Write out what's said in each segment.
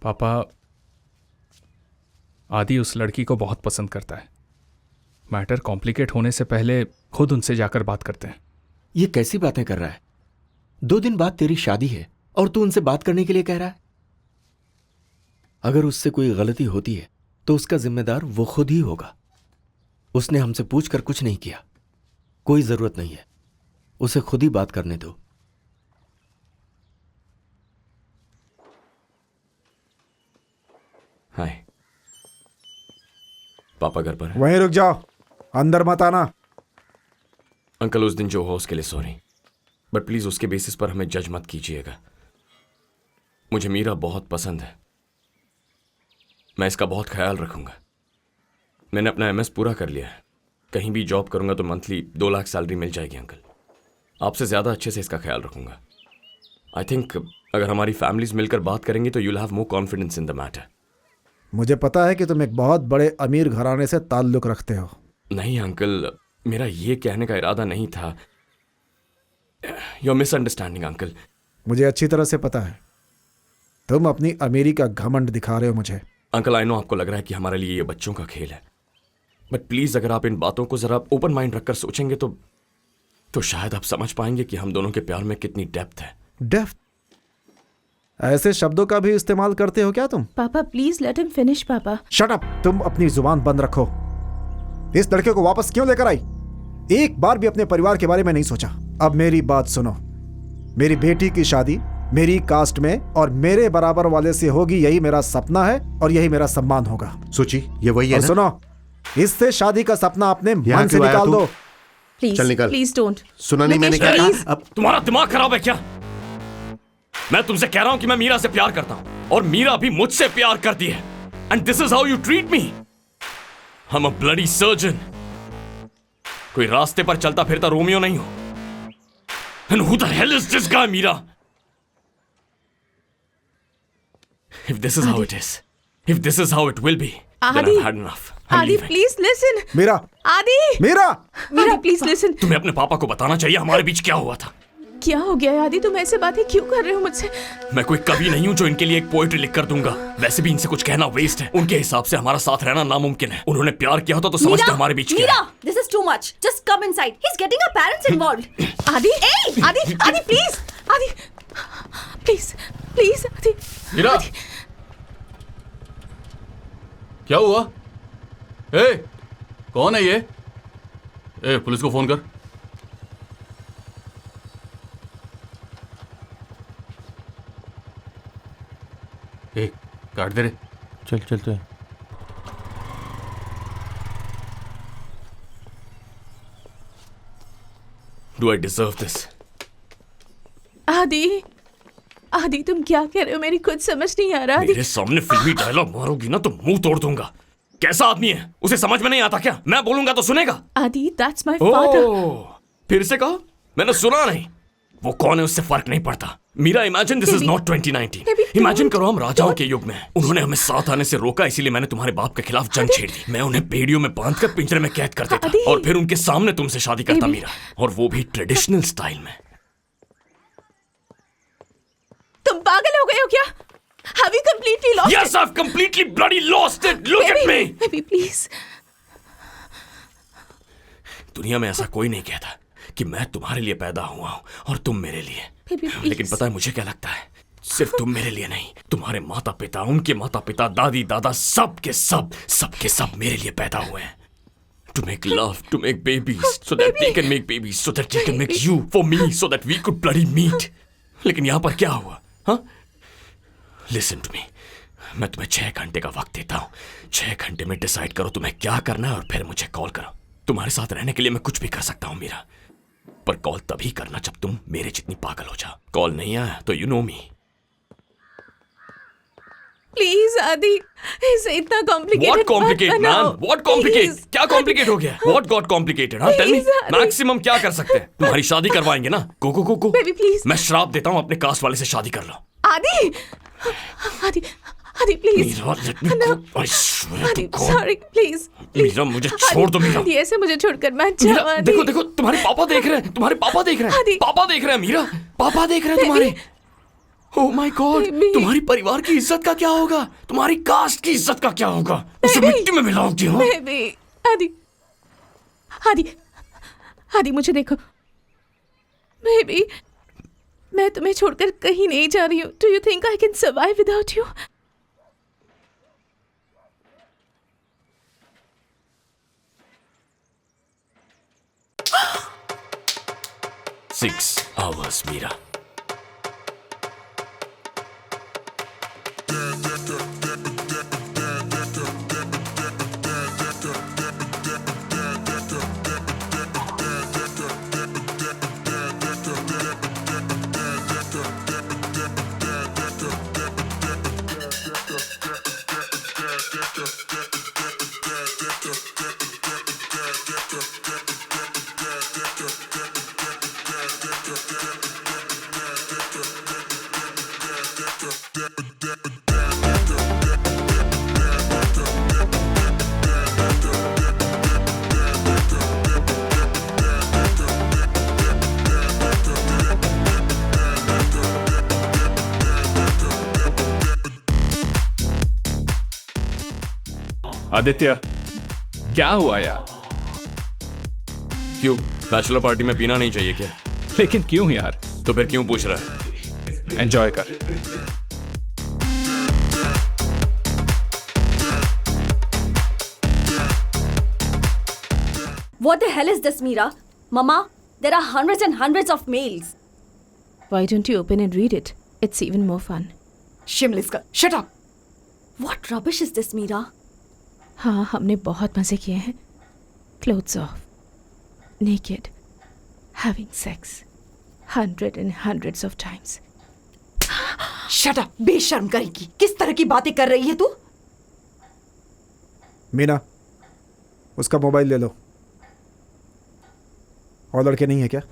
पापा, आदि उस लड़की को बहुत पसंद करता है। मैटर कॉम्प्लिकेट होने से पहले खुद उनसे जाकर बात करते हैं। ये कैसी बातें कर रहा है? 2 दिन बाद तेरी शादी है और तू उनसे बात करने के लिए कह रहा है? अगर उससे कोई गलती होती है तो उसका जिम्मेदार वो खुद ही होगा। उसने हमसे पूछकर कुछ नहीं किया। कोई जरूरत नहीं है, उसे खुद ही बात करने दो। हाय, पापा घर पर हैं? वहीं रुक जाओ, अंदर मत आना। अंकल, उस दिन जो हो उसके लिए सॉरी, बट प्लीज उसके बेसिस पर हमें जज मत कीजिएगा। मुझे मीरा बहुत पसंद है, मैं इसका बहुत ख्याल रखूंगा। मैंने अपना एमएस पूरा कर लिया है, कहीं भी जॉब करूंगा तो मंथली 2 लाख सैलरी मिल जाएगी। अंकल, आपसे ज्यादा अच्छे से इसका ख्याल रखूंगा। आई थिंक अगर हमारी फैमिलीज मिलकर बात करेंगी तो you'll have more confidence in the matter. मुझे पता है कि तुम एक बहुत बड़े अमीर घराने से ताल्लुक रखते हो। नहीं अंकल, मेरा ये कहने का इरादा नहीं था। Your misunderstanding uncle. मुझे अच्छी तरह से पता है, तुम अपनी अमीरी का घमंड दिखा रहे हो मुझे। अंकल, आई नो आपको लग रहा है कि हमारे लिए ये बच्चों का खेल है, बट प्लीज अगर आप इन बातों को जरा ओपन माइंड रखकर सोचेंगे तो शायद आप समझ पाएंगे कि हम दोनों के प्यार में कितनी डेप्थ है। डेप्थ? ऐसे शब्दों का भी इस्तेमाल करते हो क्या तुम? पापा प्लीज लेट हिम फिनिश। पापा शट अप, तुम अपनी जुबान बंद रखो। इस लड़के को वापस क्यों लेकर आई? एक बार भी अपने परिवार के बारे में नहीं सोचा। अब मेरी बात सुनो, मेरी बेटी की शादी मेरी कास्ट में और मेरे बराबर वाले से होगी, यही मेरा सपना है और यही मेरा सम्मान होगा। सुची, ये वही है ना? सुनो, इससे शादी का सपना अपने मन से क्यों आया निकाल तू? दो। प्लीज चल निकल। Please don't. सुना नहीं मैंने क्या प्लीज। कहा? अब तुम्हारा दिमाग खराब है क्या? मैं तुमसे कह रहा हूं कि मैं मीरा से प्यार करता हूं और मीरा भी मुझसे प्यार करती है, and this is how you treat me. I am a bloody surgeon. कोई रास्ते पर चलता फिरता रोमियो नहीं हो। And who the hell is this guy Meera? If this is how it is, if this is how it will be, then Adi, I've had enough. I'm आदि leaving. Please listen. Meera, आदि Meera, Meera please listen. तुम्हें अपने पापा को बताना चाहिए हमारे बीच क्या हुआ था। क्या हो गया है आदि? तुम ऐसे बातें क्यों कर रहे हो मुझसे? मैं कोई कवि नहीं हूं जो इनके लिए एक पोएट्री लिख कर दूंगा। वैसे भी इनसे कुछ कहना वेस्ट है। उनके हिसाब से हमारा साथ रहना नामुमकिन है। उन्होंने प्यार किया होता तो समझते हमारे बीच क्या है। Mira, this is too much. Just come inside. He's getting our parents involved. आदि आदि आदि प्लीज, आदि प्लीज प्लीज आदि। मीरा, क्या हुआ? ए, कौन है ये? ए, पुलिस को फोन कर। ए, काट दे रे। चल चल चल। Do I deserve this? आदि आदि तुम क्या कह रहे हो? मेरी कुछ समझ नहीं आ रहा। आदि मेरे सामने फिल्मी डायलॉग मारोगी ना तो मुंह तोड़ दूंगा। कैसा आदमी है? उसे समझ में नहीं आता क्या? मैं बोलूंगा तो सुनेगा? आदि दैट्स माय फादर। ओह, फिर से कहो? मैंने सुना नहीं। वो कौन है उससे फर्क नहीं पड़ता। Meera, imagine this is not 2019। Imagine करो हम राजाओं के युग में हैं। उन्होंने हमें साथ आने से रोका, इसीलिए मैंने तुम्हारे बाप के खिलाफ जंग छेड़ दी। मैं उन्हें बेड़ियों में बांधकर पिंजरे में कैद कर देता और फिर उनके सामने तुमसे शादी करता मीरा, और वो भी ट्रेडिशनल स्टाइल में। तुम पागल हो गए हो क्या? Have you completely lost Yes, it? I've completely bloody lost it. Look at me. Baby, please. दुनिया में ऐसा कोई नहीं कहता कि मैं तुम्हारे लिए पैदा हुआ हूं और तुम मेरे लिए। Baby, please. लेकिन पता है मुझे क्या लगता है? सिर्फ तुम मेरे लिए नहीं, तुम्हारे माता पिता, उनके माता पिता, दादी दादा, सब के सब मेरे लिए पैदा हुए हैं। To make love, to make babies, so that they can make babies, so that they can make you for me, so that we could bloody meet. लेकिन यहाँ पर क्या हुआ? हाँ? Listen to me. मैं तुम्हें 6 घंटे का वक्त देता हूँ। 6 घंटे में डिसाइड करो तुम्हें क्या करना है और फिर मुझे कॉल करो। तुम्हारे साथ रहने के लिए मैं कुछ भी कर सकता हूँ मीरा, पर कॉल तभी करना जब तुम मेरे जितनी पागल हो जाओ। कॉल नहीं आया तो यू नो मी। प्लीज आदि, इसे इतना complicated What complicate, man? What complicate? क्या कॉम्प्लिकेट हो गया? What got complicated? हाँ, tell me. Please, आदि। मैक्सिमम क्या कर सकते हैं? तुम्हारी शादी करवाएंगे ना? go। Baby, please. मैं श्राप देता हूँ अपने कास्ट वाले से शादी कर लो। Adi Adi Adi please. Meera, let me go. I swear to आदि God. Sorry please. मीरा, मुझे छोड़ दो मीरा। आदि ऐसे मुझे छोड़कर मत जाओ। मीरा, आदि देखो तुम्हारे पापा देख रहे हैं। आदि। पापा देख रहे हैं मीरा। पापा देख रहे हैं तुम्हारे। Oh my God, Baby. तुम्हारी परिवार की इज्जत का क्या होगा? तुम्हारी कास्ट की इज्जत का क्या होगा? उसे मिट्टी में मिलाओगी हो? बेबी, आदि, आदि, आदि मुझे देखो। बेबी, मैं तुम्हें छोड़कर कहीं नहीं जा रही हूँ। Do you think I can survive without you? Six hours, Meera. Aditya, क्या हुआ यार? क्यों, बैचलर पार्टी में पीना नहीं चाहिए क्या? लेकिन क्यों यार? तो फिर क्यों पूछ रहा है? एंजॉय कर। What the hell is this, Meera? Mama, there are hundreds and hundreds of mails. Why don't you open and read it? It's even more fun. Shimlis ka. Shut up. What rubbish is this, Meera? हाँ, हमने बहुत मजे किए हैं। Clothes off, naked, having sex, hundreds of times. Shut up. बेशर्म करेगी। किस तरह की बातें कर रही है तू? मीना, उसका मोबाइल ले लो। और लड़के नहीं है क्या?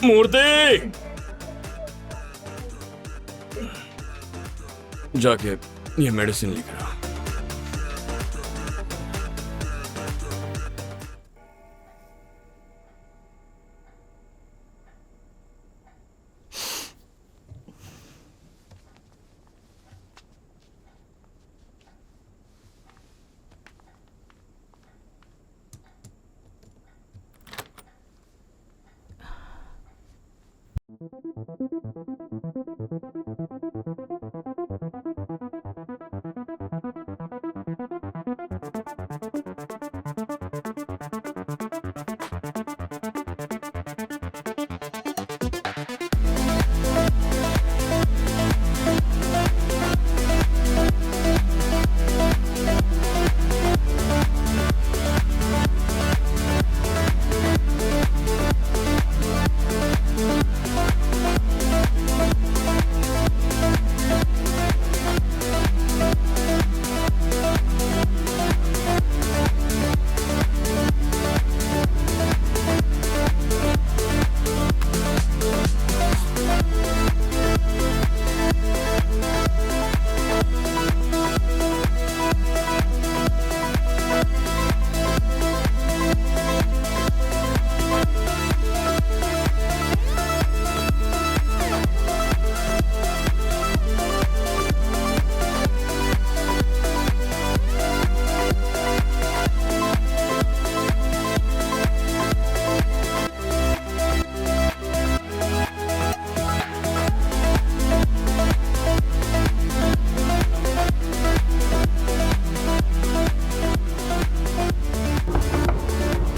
मूर्ति, जाके ये मेडिसिन लेकर आ।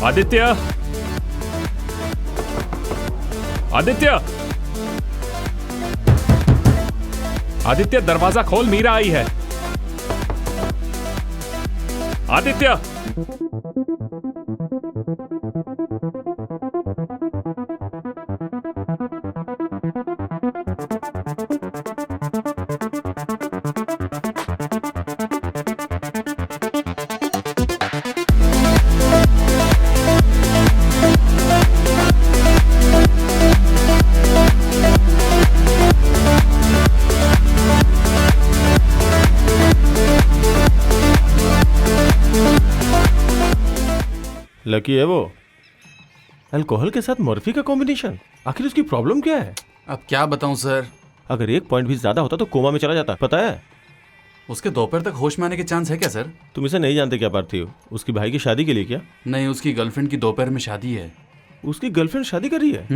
आदित्य, आदित्य, आदित्य, दरवाजा खोल, मीरा आई है। आदित्य, लकी है वो। अल्कोहल के साथ मॉर्फी का कॉम्बिनेशन, आखिर उसकी प्रॉब्लम क्या है? अब क्या बताऊं सर, अगर 1 पॉइंट भी ज्यादा होता तो कोमा में चला जाता, पता है? उसके दोपहर तक होश में आने के चांस है क्या सर? तुम इसे नहीं जानते क्या पार्थिव? उसकी भाई की शादी के लिए क्या? नहीं, उसकी गर्लफ्रेंड की दोपहर में शादी है। उसकी गर्लफ्रेंड शादी कर रही है?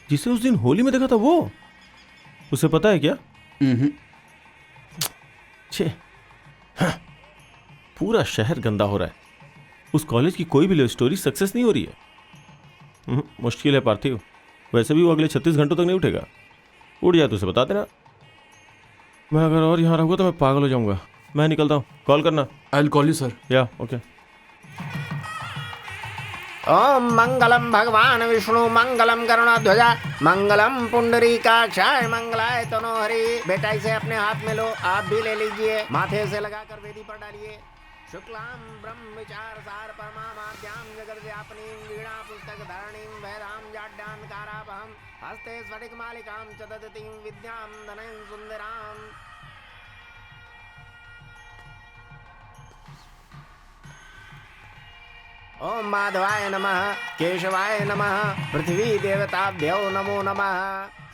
जिसे उस दिन होली में देखा था वो? उसे पता है क्या? छे, हाँ, पूरा शहर गंदा हो रहा है। उस कॉलेज की कोई भी लव स्टोरी सक्सेस नहीं हो रही है। मुश्किल है पार्थिव। वैसे भी वो अगले 36 घंटों तक नहीं उठेगा। उठ जाए तो उसे बता देना। मैं अगर और यहाँ रहूँगा तो मैं पागल हो जाऊंगा। मैं निकलता हूँ, कॉल करना। I will call you sir. या ओके। ओम मंगलम भगवान विष्णु मंगलम करुणाध्वजा मंगलम पुंडरीकाक्षाय मंगलाय तनोहरि। बेटा इसे अपने हाथ में लो, आप भी ले लीजिए, माथे से लगाकर वेदी पर डालिए। शुक्लाम ब्रह्म विचार सार परमाद्याम जगत व्यापनीम वीणा पुस्तक धारणीम वैदाम जाड्यान्कारापहम हस्ते स्फटिक मालिकाम च ददतीम विद्याम धनयं सुंदराम। ओम माधवाय नमः, केशवाय नमः, पृथ्वी देवताभ्यो नमो नमः।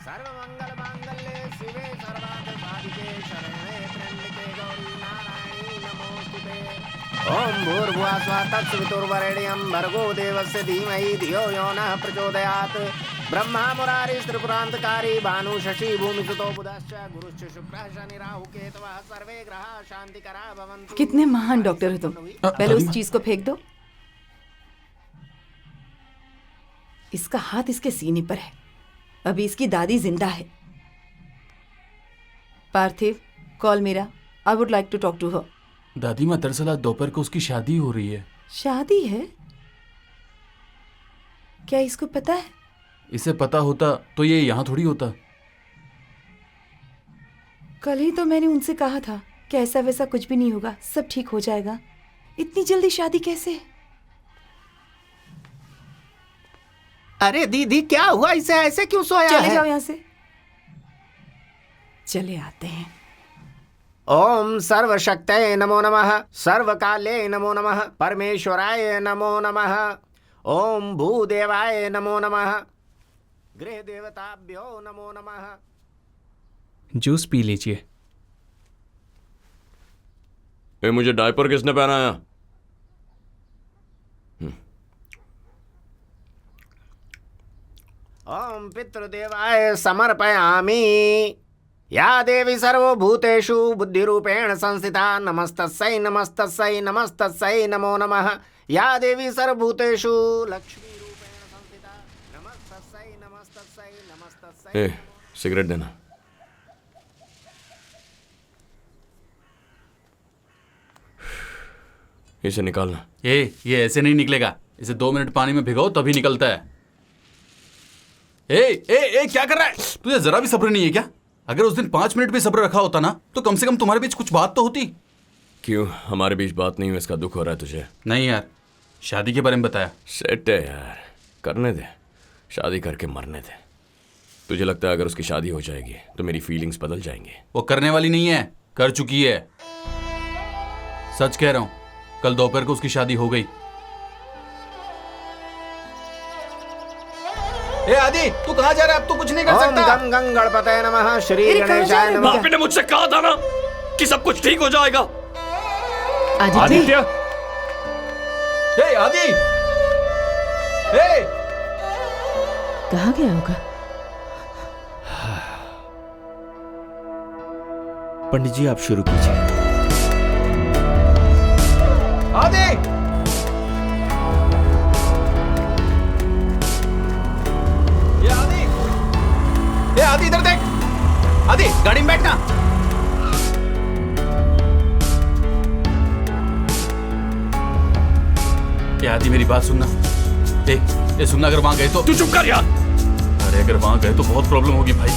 सर्वमंगल मांगल्ये शिवे सर्वार्थ साधिके शरण्ये त्र्यंबके गौरी नारायणी नमोस्तुते। ओम भूर्भुवः स्वः तत्सवितुर्वरेण्यं भर्गो देवस्य धीमहि धियो यो नः प्रचोदयात्। ब्रह्मा मुरारी त्रिपुरांतकारी भानु शशि भूमिसुतो बुधश्च गुरुश्च शुक्रः शनि राहु केतवः सर्वे ग्रहाः शांतिकराः भवन्तु। कितने महान डॉक्टर हो तुम। पहले उस चीज को फेंक दो। इसका हाथ इसके सीने पर है। अभी इसकी दादी जिंदा है। Parthiv, call Meera. I would like to talk to her. दादी माँ, दरअसल आज दोपहर को उसकी शादी हो रही है। शादी है? क्या इसको पता है? इसे पता होता तो ये यहाँ थोड़ी होता। कल ही तो मैंने उनसे कहा था कि ऐसा वैसा कुछ भी नहीं होगा, सब ठीक हो जाएगा। इतनी जल्दी शादी कैसे? अरे दीदी क्या हुआ, इसे ऐसे क्यों सोया है? चले जाओ यहाँ से। चले आते हैं। ओम सर्वशक्तये नमो नमः, सर्वकाले नमो नमः, परमेश्वराय नमो नमः। ओम भूदेवाय नमो नमः, गृह देवताभ्यो नमो नमः। जूस पी लीजिए। मुझे डायपर किसने पहनाया? ओम पितृदेवाय समर्पयामि। या देवी सर्वभूतेषु बुद्धिरूपेण संस्थिता नमस्तस्यै नमस्तस्यै नमस्तस्यै नमो नमः। या देवी सर्वभूतेषु लक्ष्मी रूपेण संस्थिता नमस्तस्यै नमस्तस्यै नमस्तस्यै। सिगरेट देना। इसे निकालना। ये ऐसे नहीं निकलेगा। इसे 2 मिनट पानी में भिगो तभी निकलता है। ए क्या कर रहा है? तुझे जरा भी सब्र नहीं है क्या? अगर उस दिन 5 मिनट भी सब्र रखा होता ना तो कम से कम तुम्हारे बीच कुछ बात तो होती। क्यों हमारे बीच बात नहीं हुई, इसका दुख हो रहा है तुझे? नहीं यार, शादी के बारे में बताया। सेट है यार, करने दे, शादी करके मरने दे। तुझे लगता है अगर उसकी शादी हो जाएगी तो मेरी फीलिंग्स बदल जाएंगी? वो करने वाली नहीं है, कर चुकी है। सच कह रहा हूं, कल दोपहर को उसकी शादी हो गई। ए आदि, तू कहां जा रहा है? अब तो कुछ नहीं कर सकता। ओम गं गं गणपतये नमः, श्री गणेशाय नमः। आपने मुझसे कहा था ना कि सब कुछ ठीक हो जाएगा। आदित्य, ए आदि, ए कहाँ गया होगा? पंडित जी आप शुरू कीजिए। आदि, क्या आदि मेरी बात सुनना। ए सुनना, अगर वहां गए तो। तू चुप कर यार। अरे अगर वहां गए तो बहुत प्रॉब्लम होगी भाई।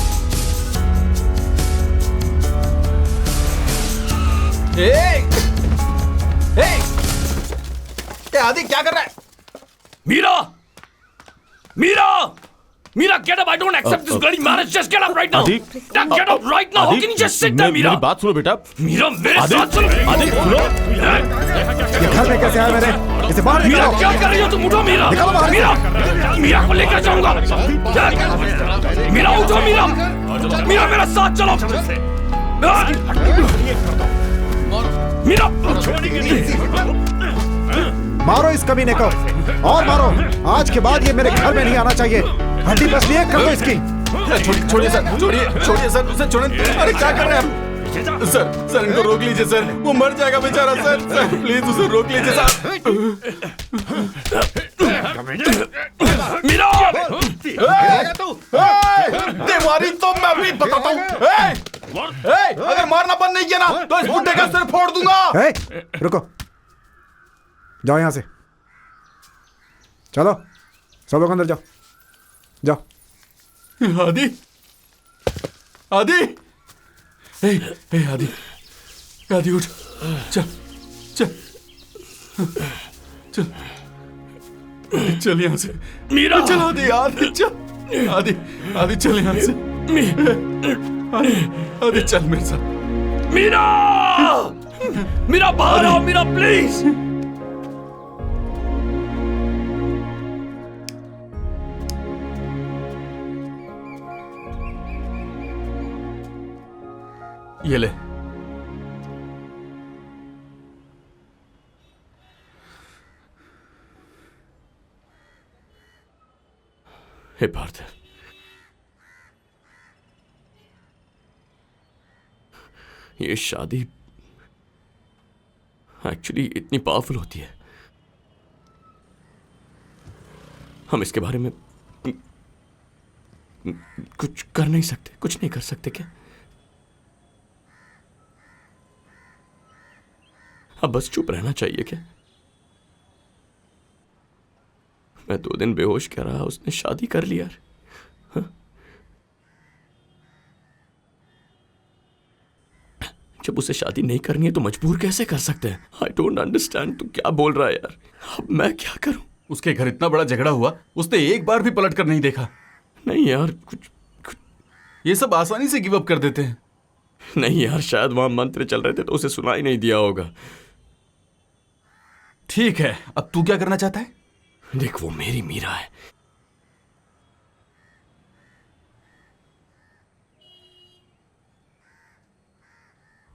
आदि क्या कर रहा है? Meera, Meera, Meera, get up! I don't accept this bloody marriage. Just get up right now. आदि, Get up right now. How can you just sit there, Meera? मेरी बात सुनो बेटा। मीरा, मेरे साथ चलो। आदि सुनो। ये घर में कैसे आया मेरे? इसे बाहर मीरा, निकालो। क्या कर रही हो तुम? उठो मीरा। निकालो बाहर। मीरा, मीरा को लेकर जाऊंगा। मीरा उठो मीरा। मीरा मेरे साथ चलो। मीरा, मारो इस कमीने को और मारो। आज के बाद ये मेरे घर में नहीं आना चाहिए। हड्डी पसली एक कर दो इसकी। छोड़िए सर, छोड़िए सर, उसे छोड़िए। अरे क्या कर रहे हैं आप? सर इनको रोक लीजिए सर, वो मर जाएगा बेचारा। सर प्लीज उसे रोक लीजिए सर। मीरा, दीवारी तो मैं भी बताता हूँ। अगर मारना बंद नहीं किया ना तो इस बुड्ढे का सिर फोड़ दूंगा। रुको, जाओ यहां से। चलो सब लोग अंदर जाओ, जाओ। आदि, आदि, आदि, आदि उठ। चल चल चल चल यहाँ से। मीरा, चल आदि, आदि चल। आदि, आदि चल यहाँ से। आदि चल मेरे साथ। मीरा, मीरा बाहर आओ मीरा, प्लीज। ये ले। हे पार्थिव, ये शादी एक्चुअली इतनी पावरफुल होती है। हम इसके बारे में कुछ कर नहीं सकते, कुछ नहीं कर सकते क्या? अब बस चुप रहना चाहिए क्या? मैं 2 दिन बेहोश क्या रहा, उसने शादी कर लिया। हाँ? जब उसे शादी नहीं करनी है तो मजबूर कैसे कर सकते हैं? I don't understand. तू क्या बोल रहा है यार? अब मैं क्या करूं? उसके घर इतना बड़ा झगड़ा हुआ, उसने एक बार भी पलट कर नहीं देखा। नहीं यार, कुछ ये सब आसानी से गिव अप कर देते हैं। नहीं यार, शायद वहां मंत्र चल रहे थे तो उसे सुनाई नहीं दिया होगा। ठीक है, अब तू क्या करना चाहता है? देख, वो मेरी मीरा है।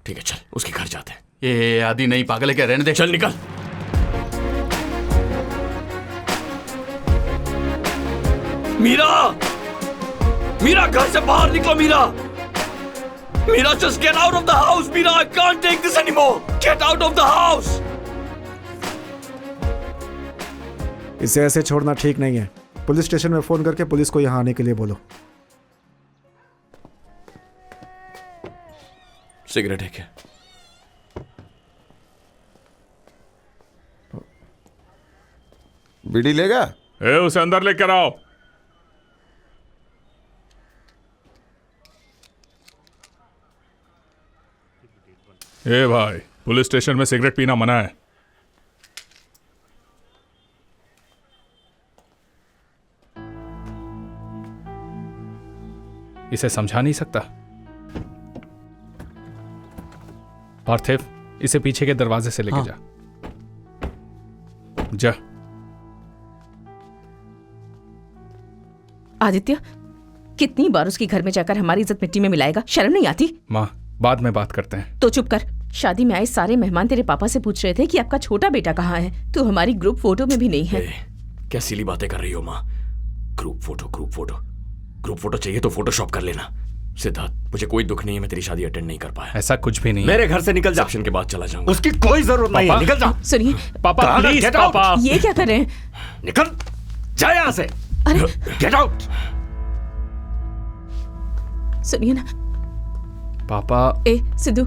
ठीक है, चल उसके घर जाते हैं। ये आदि नहीं, पागल है क्या? रहने दे। चल निकल। मीरा, मीरा घर से बाहर निकलो। Meera, Meera, just get out of the house. Meera, I can't take this anymore. Get out of the house. इसे ऐसे छोड़ना ठीक नहीं है। पुलिस स्टेशन में फोन करके पुलिस को यहां आने के लिए बोलो। सिगरेट है क्या? बीड़ी लेगा? उसे अंदर लेकर आओ। भाई, पुलिस स्टेशन में सिगरेट पीना मना है। इसे समझा नहीं सकता। पार्थिव, इसे पीछे के दरवाजे से लेके जा। जा। आदित्य, कितनी बार उसके घर में जाकर हमारी इज्जत मिट्टी में मिलाएगा? शर्म नहीं आती? माँ, बाद में बात करते हैं। तो चुप कर। शादी में आए सारे मेहमान तेरे पापा से पूछ रहे थे कि आपका छोटा बेटा कहाँ है। तू हमारी ग्रुप फोटो में भी नहीं है। क्या सिली बातें कर रही हो माँ? Group photo, group photo, group photo चाहिए तो फोटोशॉप कर लेना। सिद्धार्थ, मुझे कोई दुख नहीं है, मैं तेरी शादी अटेंड नहीं कर पाया। ऐसा कुछ भी नहीं। मेरे घर से निकल जा। रिसेप्शन के बाद चला जाऊंगा। उसकी कोई जरूरत नहीं है, निकल जा। सुनिए पापा, प्लीज Get out. पापा। ये क्या कर रहे हैं? निकल जा यहाँ से। अरे गेट आउट। सुनिए ना पापा। ए सिद्धू,